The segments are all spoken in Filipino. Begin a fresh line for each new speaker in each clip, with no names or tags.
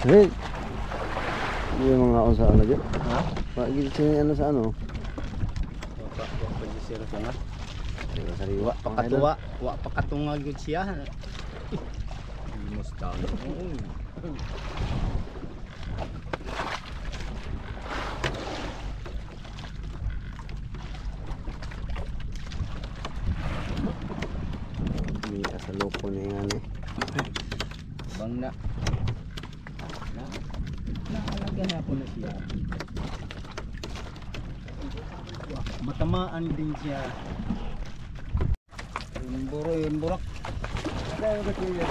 Eh, yung mga on sa ano dyan?
Ha?
Pagigil siya ano sa ano?
Pag-isira siya na.
Sariwa.
Pakatuwa. Wa pakatungag yun siya. Limos daw.
May asaloko na yan eh.
Bang na. Nakalagyan na po na siya. Matamaan din siya. Yung burak. Kaya ba siya?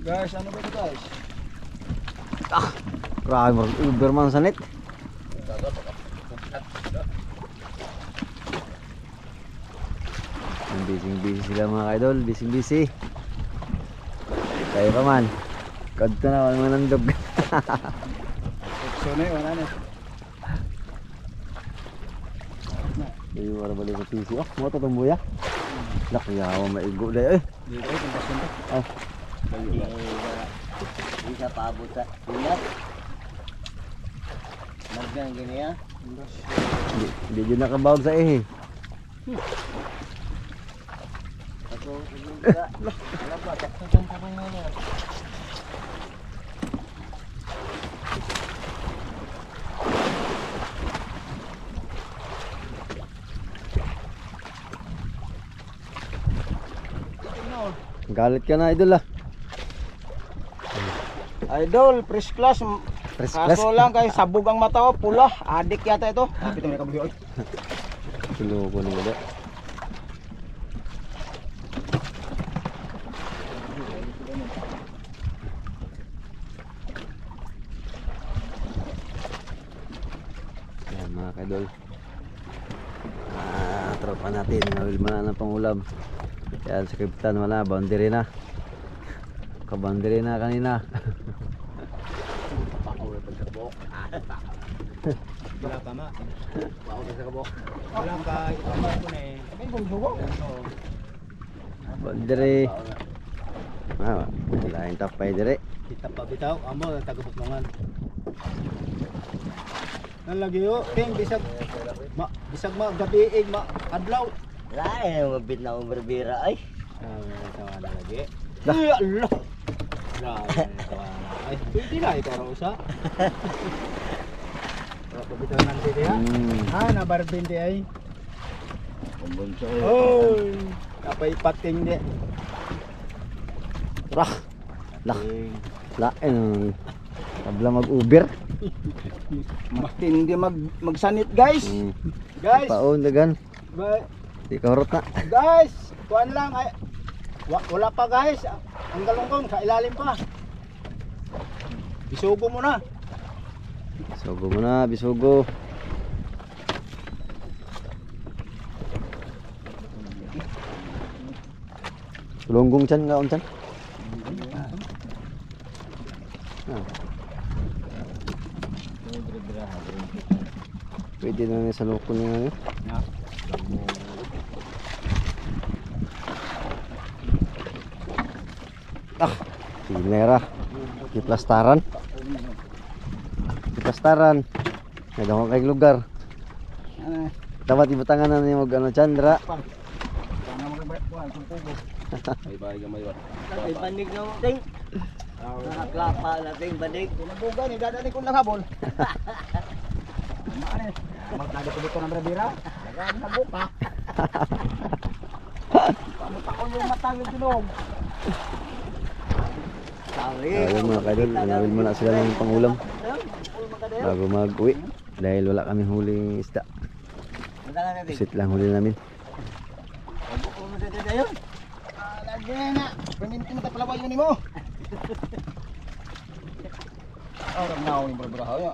Guys, ano ba ito guys?
Grabe mo, Uberman sa net. Busy sila mga idol, busy. Tayo pa man. Kadto na wala nandog.
So na yun, wala na.
Hindi wala balik sa PC. Oh, mo to tumbuya. Lakiyaw maigo dai eh.
Dito, kung pasunta.
Oh.
Hindi ka paabot sa ingat. Maggang ganyan.
Hindi dyan nakabawag sa eh.
Ako, ka. Wala ba? Taksan ka rin ngayon.
Galit ka na idol ah.
Idol, fresh class.
Fresh class?
Kaso lang kay sabog ang mata ko, pula. Adik yata ito. Kapit mo kabuhi.
Tulo ko na wala. Yan mga kadol. Tropa natin. Nawil mo na ng pangulam. Yan sa kapitan wala. Boundary na. Kaboundary na kanina.
Wala pa ma. Wala ka ipamar ko na eh. May bumbugo.
Boundary. Lain tapay dire.
Kita pa bitaw, amo taga-buklongan. Nalagi yo, ting bisag gabi ma adlaw.
Lain ang mabit na umbira ay.
Tawa na lagi. Ay Allah. Grabe tawa na. Ay, pwede na ikaw usa. Bitaw nanti dia. Nabarben di ay.
Kumbunso.
Oy, kapay pating di.
Rah. Lain. Tabla mag-Uber.
Matindi magsanit guys. Guys.
Paon dagan. Di kahurot na.
Guys, kuan lang ay wala pa guys. Ang galunggong sa ilalim pa. Bisugo mo na.
Bisugo mo na, bisugo. Tulunggong chan nga on chan. Pwede na niya sa loko niya ngayon. Hilera. Kiplastaran. Nagawang kayong lugar. Dapat ibutangan na niya mag ano Chandra.
Ay banig na mo, ting. Nakaklapa na ting banig.
Buga ni dadani ko naghabol. Magdada ko dito ng bira. Dagan na buka. Pamuta ko yung matangin sinog.
Ayun mga kaidol, nanawil muna sila ng pangulam bago mag-uwi dahil wala kami huling isda. Pusit lang huli namin.
Lagi na. Paminti mo tapalawa yun mo. Now yung berberaha ya.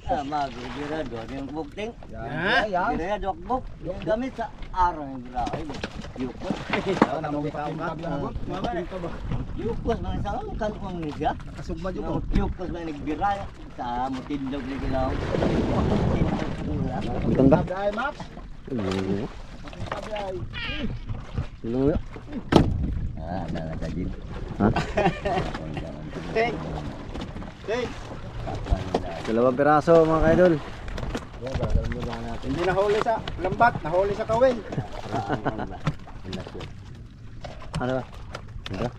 Magbira doon yung bukting.
Yan.
Bira dokbok. Yung gamit sa araw yung birahay. Yukos. Yukos mga sa kalkong ni siya.
Kasugma dyan ko.
Yukos mga nagbira sa mutindog ni Gilaw.
Ang tanda.
Ay Max.
Luya.
Ah, nalagagin.
Ha?
Take. Take.
Dalawang piraso mga kaidol.
Hindi nahuli sa lambat, nahuli sa kawin.
Ano ba? Ano ba?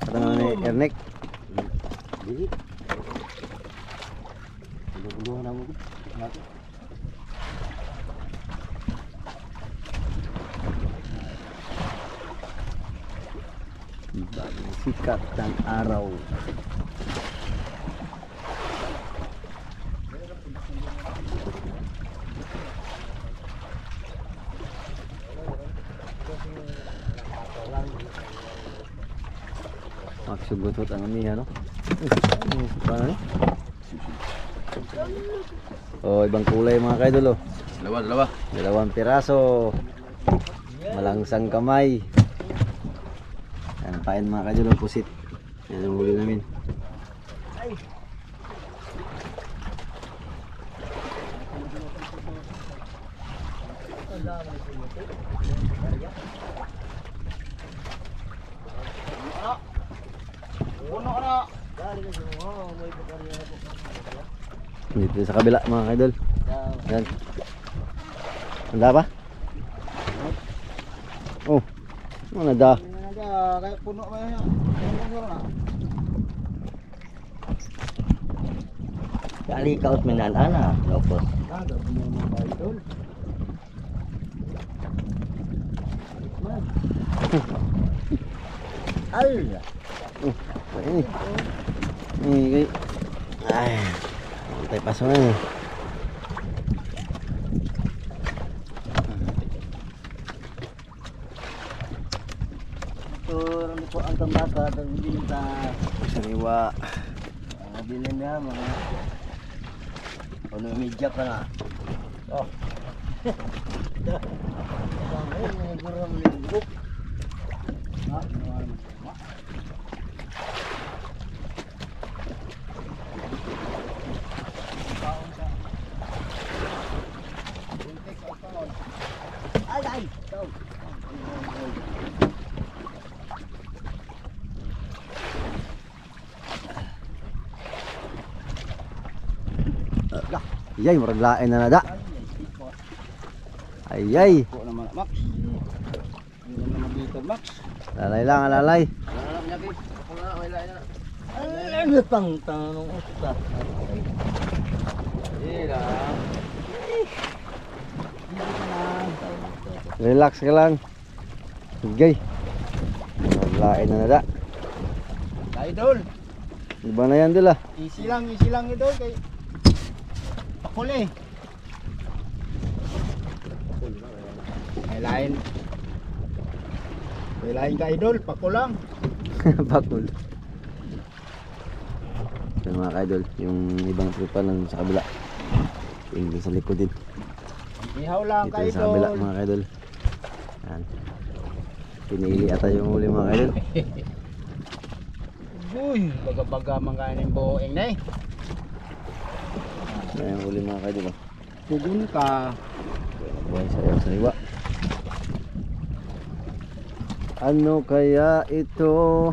Katangan ni Ernek.
Dili. Buluhan ako.
Bagong sikat ng araw. Magsugutot ang amiha, no? Paano? Oh, ibang kulay mga kaidol, oh.
Dalawa.
Dalawang piraso. Malangsang kamay. Yan, pain mga kaidol, oh, pusit. Yan ang huli namin.
Puno na.
Dito sa kabila mga kaidol. Yan. Handa pa? Oh. Ano da?
Kaya puno ba yan?
Kali kaos minanana, lopos. Allah.
Ini. Ini. Ay. Antay paso na eh.
Turun po ang tambaka ng binta.
Sariwa.
Bilhin na mga. Ano media pa na. Oh. Ay ay.
Ayay, murag lain na nada. Ayay.
Po naman Max. Hindi naman dito Max.
Lalay lang, lalay.
Ano pang tanong usta?
Relax ka lang. Sige. Murag lain na nada.
Idol.
Iba na yan dila.
Easy lang idol kay pakuli. May lain ka idol, pakulang.
Bakul. Yan mga kaidol, yung ibang tripa lang sa kabila. Yung sa likod din.
Ihaw lang
Dito
ka
sa kabila
idol.
mga kaidol. Yan. Pinili ata yung huli mga kaidol.
Uy, baga-baga mga kanin boeng na eh.
Yan yung huli mga kaidol.
Pugun ka.
Buhay sa sariwa. Ano kaya ito?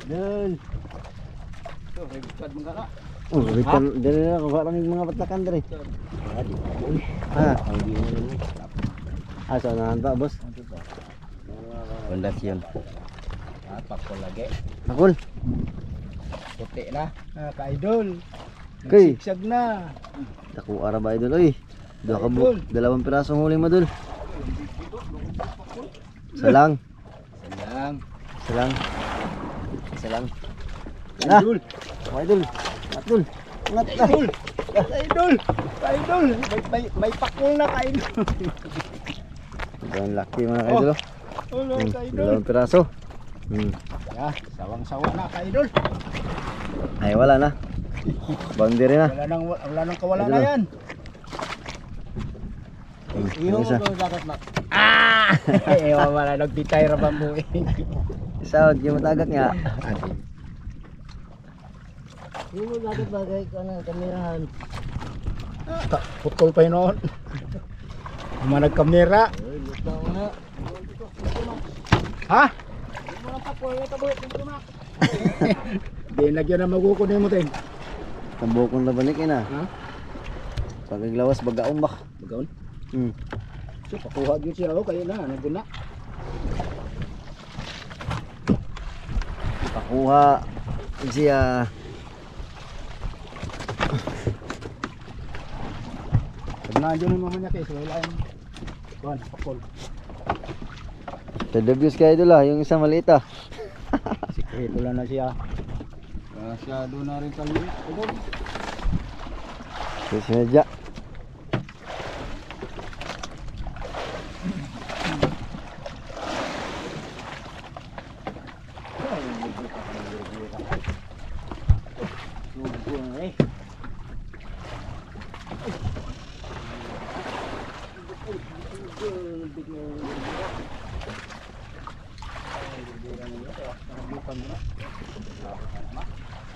Dun.
Ito, rebukad mga ka.
Oh, bitan dali na ko parang yung mga patlakan dere. Ah, asa na ba, boss?
Pundasyon.
At pakul lagi.
Akol.
Puti na. Ka-idol.
Okay.
Nagsigsag na.
Dako ara ba idol oy. Dalawang pirasong huli mo dul. Salang.
Sayang.
Salang. Salang. Na.
Idol.
Idol. Atul. Ngat na.
Idol. Idol. Idol. May pakul na ka-idol.
Ang laki mga kaidol.
Ulo ka-idol.
Dalawang piraso.
Ya, sawang-sawa na ka-idol.
Ay wala na. Boundary na.
Wala nang kawala
Idol.
na yan.
Yung isa.
Ewan mo na, nagtitay ra ba mo eh.
Isa, yung matagak nga.
Yung mo dagat bagay ka na kamerahan.
Putol pa yun noon. Mga nagkamera.
Ay, lupa mo na.
Ha? Di nagyan na magkukunin mo ting.
Tambokon na balik na.
Ha?
Pagaglawas bagaon ba?
Bagaon?
Hmm.
So pakuha gyud siya oh kayo na naguna.
Pakuha siya.
Pagna jud mo man kay wala yan. Kuan, pakol.
Tadabiyos kayo doon lah, yung isang maliit ah.
Sikreto lang na siya. Siya doon na rin sa liit.
Yung sinadya.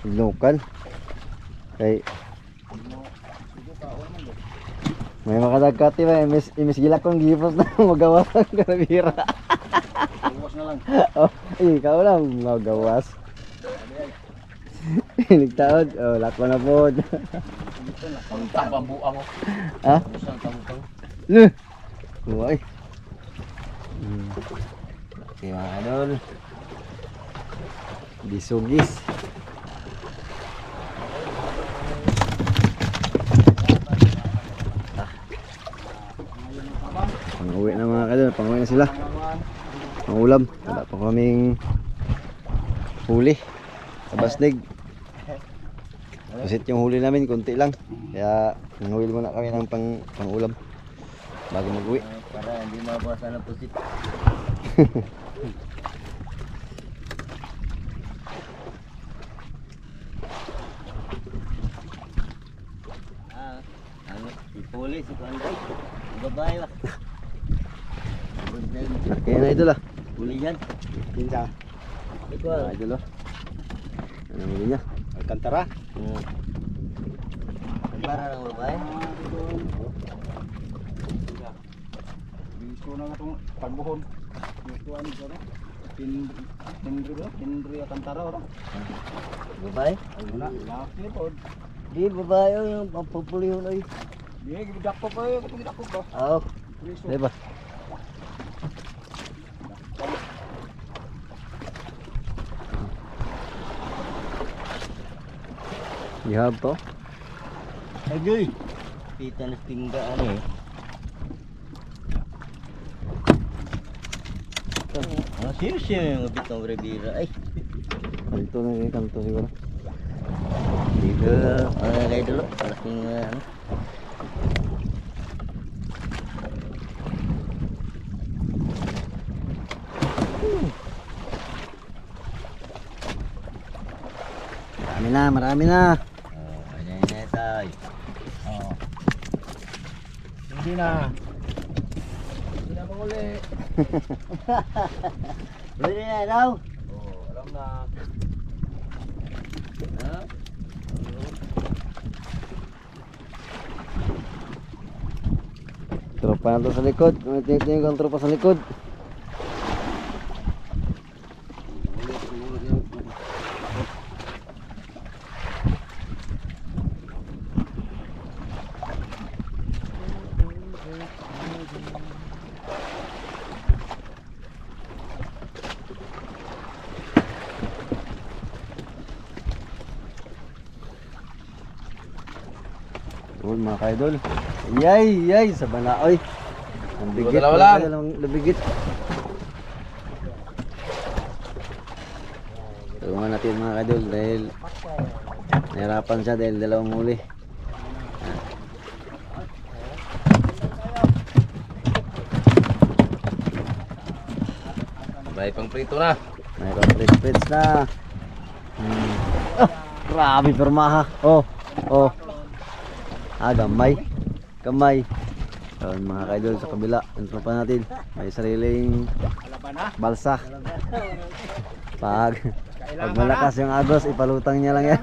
Local. Kay may makadagkati ba imis gila kong gipos na magawas ang karabira.
Gawas na lang.
Oh, ikaw lang magawas. Nagtaod, oh lako na po.
Ang tabambu ako.
Ha?
Isang tabutang.
Lu. Uy. Okay mga idol. Disugis. Pang-uwi na mga kadol, pang-uwi na sila. Pangulam, wala pa kaming huli sa basnig. Pusit yung huli namin, konti lang. Kaya nanguwil muna kami ng pang-ulam bago mag-uwi.
Para hindi mabawasan ng pusit. Ano? Ipuli si Panday. Babae ba?
Kaya na idol ah.
Huli yan.
Pinsa.
Ah, idol ah. Ano huli niya?
Alcantara.
Para ng babae.
Gusto na nga itong pagbuhon. Gusto ano ito na. Tindri Alcantara o.
Babae?
Wala. Laki po.
Di babae o yung pampupuli yun ay.
Di, gidak pa pa yun. Gidak pa pa.
Oo.
Di ba? Ihab to?
Agoy! Kita na tinggaan eh. Serius yung mabit ng Rivera ay.
Kanto na yung kanto siguro.
Dito, kayo dulu. Malaking ano.
Marami na.
Ayan na tayo.
Hindi na. Hindi na manguli.
Pwede na daw.
Alam na.
Tropa na to sa likod. Tingin ko ang tropa sa likod. Yun mga kaidol. Yay sa banaoy. Ang bigit. Ang bigit. Tulungan natin mga kaidol dahil nahirapan siya dahil dalawang huli.
May pang prito na.
May pang-prits na. Grabe permaha. Oh. Ah, gamay. So mga kaidol sa kabila, ang tropa natin, may sariling
Alaban na.
balsa. Pag malakas yung agos, ipalutang niya lang yan.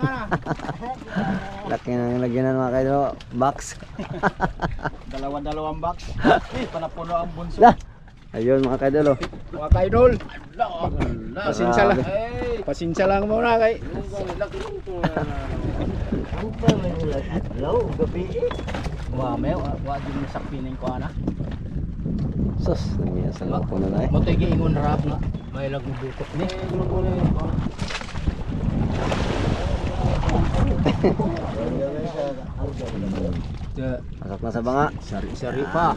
Laki ng lagyan ng mga kaidol, box.
Dalawang box. Panapuno ang bunso.
Lah. Ayun mga kaidol.
Mga kaidol. Pasensya lang. Pasensya lang muna kay.
Hello, gabi eh.
May wa din sa pining ko ana.
Sus, namiya sa lapo na na eh.
Mo tigi ingon rap na. May lag mo butok ni.
Pasok na sa banga.
Sari-sari pa.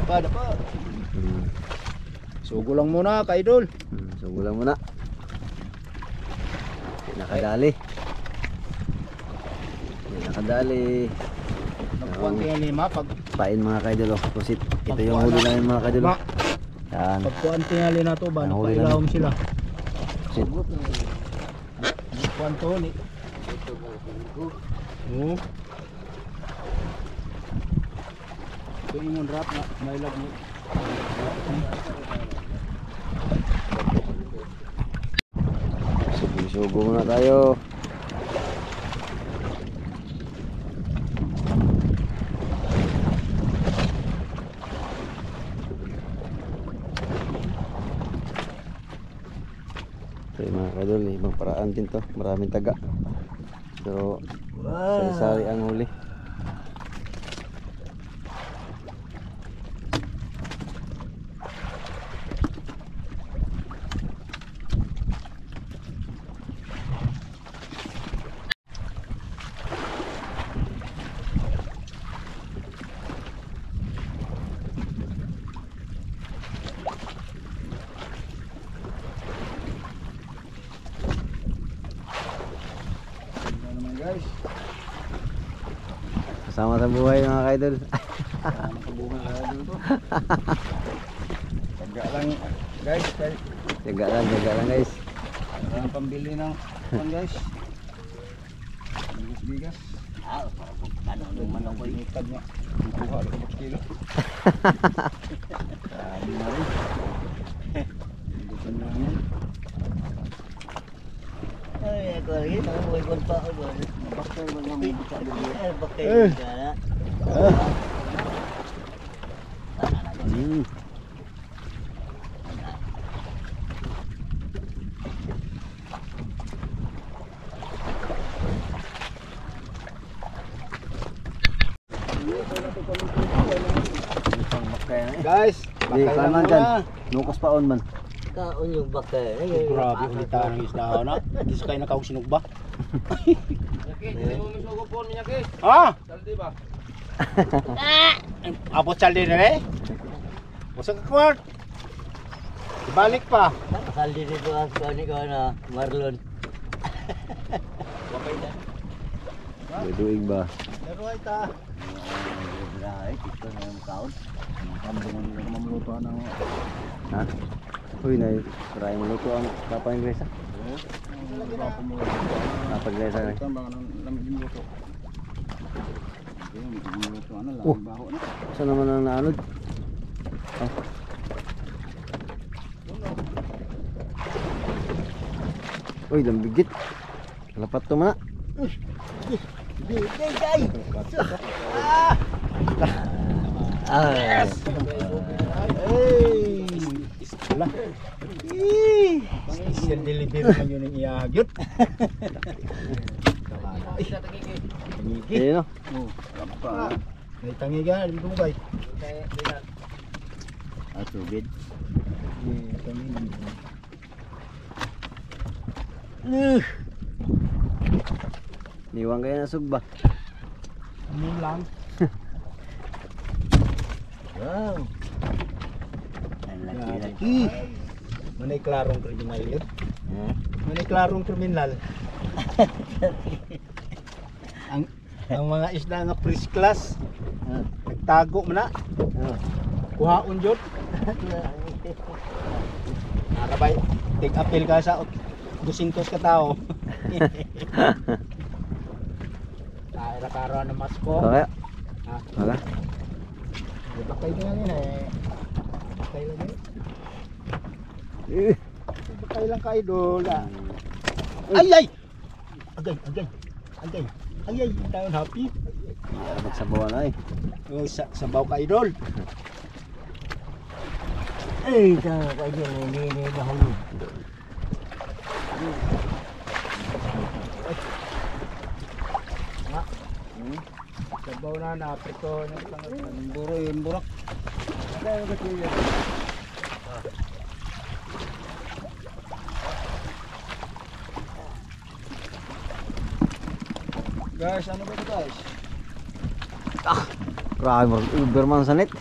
Pa.
Hmm.
Sugo lang muna kaidol.
Sugulan muna. Nakadali. Nakadali.
Nagkuhan tingin lima pag
Pain mga kaidol. Pusit. Ito yung huli namin mga kaidol.
Ma,
Yan.
pagkuhan tingali na to ba
Nahuli
nagpailawom sila.
Pusit.
Kuhan to ni. Oh. Ito ingon rap na may lag mo.
Sugo muna tayo. So mga kadol, ibang paraan din to. Maraming taga. So, sari-sari ang huli.
Guys,
Kasama sa buhay mga kaidol.
nakabuhay na dito. Taga lang guys, kay
Jaga lang guys.
ang pambili ng guys. Bigas.
Ano naman ako eh.
Inikad niya. Kuha rin ko kilo. Sabi na rin. Hindi ko na yan.
Ay, ako rin. Ang buhay ko pa ako.
Bakit mo nga mo sa bibig?
Bakit ka na?
Hmm.
Guys,
Di
bakal lang
kaman
muna.
kan. Nukos pa on man.
Kaon yung bakay.
Grabe ulitan ng isda na. Hindi sa kayo nakawag sinugba. Ah! Saldi ba? Abot saldi na eh. Basta ka kwart. Ibalik pa.
Saldi dito ang kani ko na Marlon.
Duig ba?
Laro ay ta.
Right, ito na yung kaon.
Kambungan nila mamluto ng
Ha? Uy, na try mo luto ang kapang inglesa. Kapang inglesa na.
tambang ng lamig yung luto. Yung luto ano lang
Oh.
baho na.
Saan naman ang naanod? Ah. Uy, lambigit. Lapat to mana.
Ah.
Hey! Isla. Special delivery man yun ang iyagyot.
Ayun no.
Oh, apa? May tangigan, di ko bay.
At tubig.
Niwang kayo na sugba.
Ano lang?
Wow. Ang laki-laki.
Laki. Manay klarong kriminal yun.
Ha?
Manay klarong kriminal. ang mga isda nga first class nagtago man na. Kuhaon jud. Arabay, take appeal ka sa 200 ka tao. Tayo na karoon ng masko.
Kaya?
Ha?
Wala.
Bakay na yan eh. Bakay lang eh.
Eh,
Bakay lang ka idol. Ay ay! Agay, agay. Agay. Ay ay, tayo happy.
magsabawan na eh.
Oh, sabaw ka idol. Ay, tayo ka idol. Hindi nahulog. Sabaw na naprito. Buro yun, burak. Tayo ka idol. Guys, ano ba ito guys?
Grabe mo, Uberman sa net.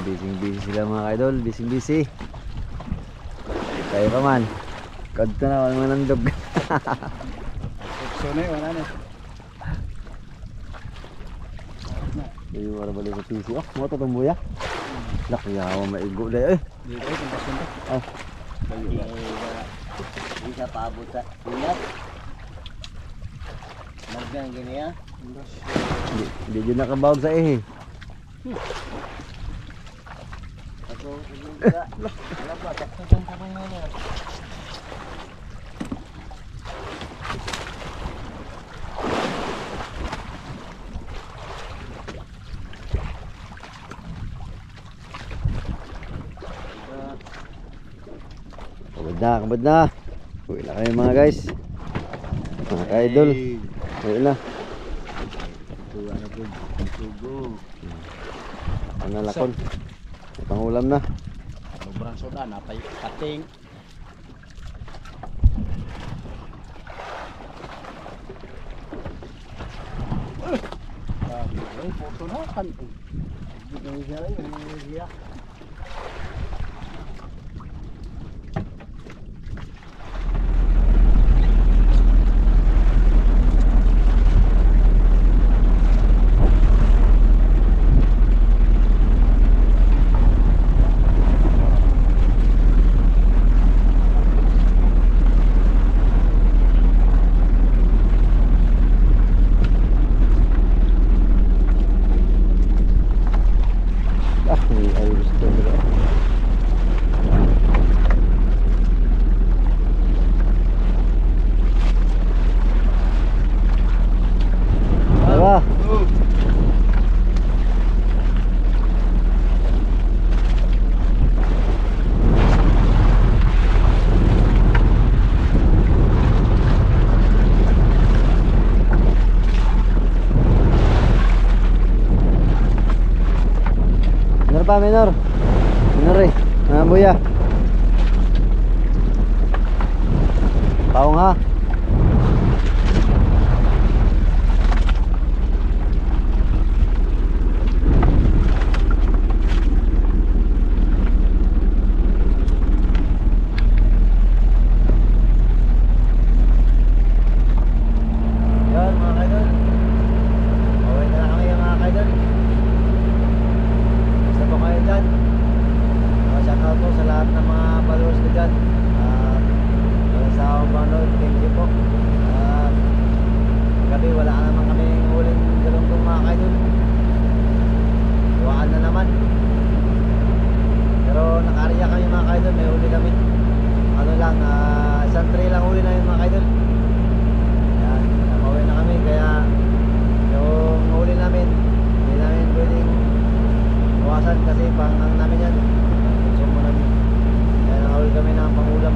Busy sila mga idol, busy. Tayo pa man. Kadto na, wala man nandog.
So na yun, wala na.
Hindi mo balik sa PC. Oh, mo to tumbuya. Lakiyawa maigo dahil eh.
Dito ay punta-punta.
Oh.
Hindi siya paabot sa ingat. Maggang ganyan.
Hindi dyan nakabawag sa eh.
Ako, wala ba? Takto dyan ka rin yun.
Kabad na. Uwi na kayo mga guys. Mga ka-idol. Uwi na. Ano lakon? May pangulam na.
Sobrang soda, napay kating. Ay, puso na kan. Hindi siya rin, hindi siya.
Pa menor. Menor eh. Buya. Paong ha. Yan mga kaidol. Away na lang kami mga kaidol. Kayo dyan, shoutout po sa lahat ng mga followers ko dyan. Wala sa akong panood, thank you po. Gabi wala naman kami huling galunggong mga kaidol. Iwaan na naman. Pero nakaariya kami mga kaidol, may huli kami. Ano lang, isang tray lang huli namin mga kaidol. Yan, nakauwi na kami kaya yung huli namin, hindi namin pwedeng iwasan kasi pangang namin yan. Consumo namin. Kaya nakahuli kami ng pangulam.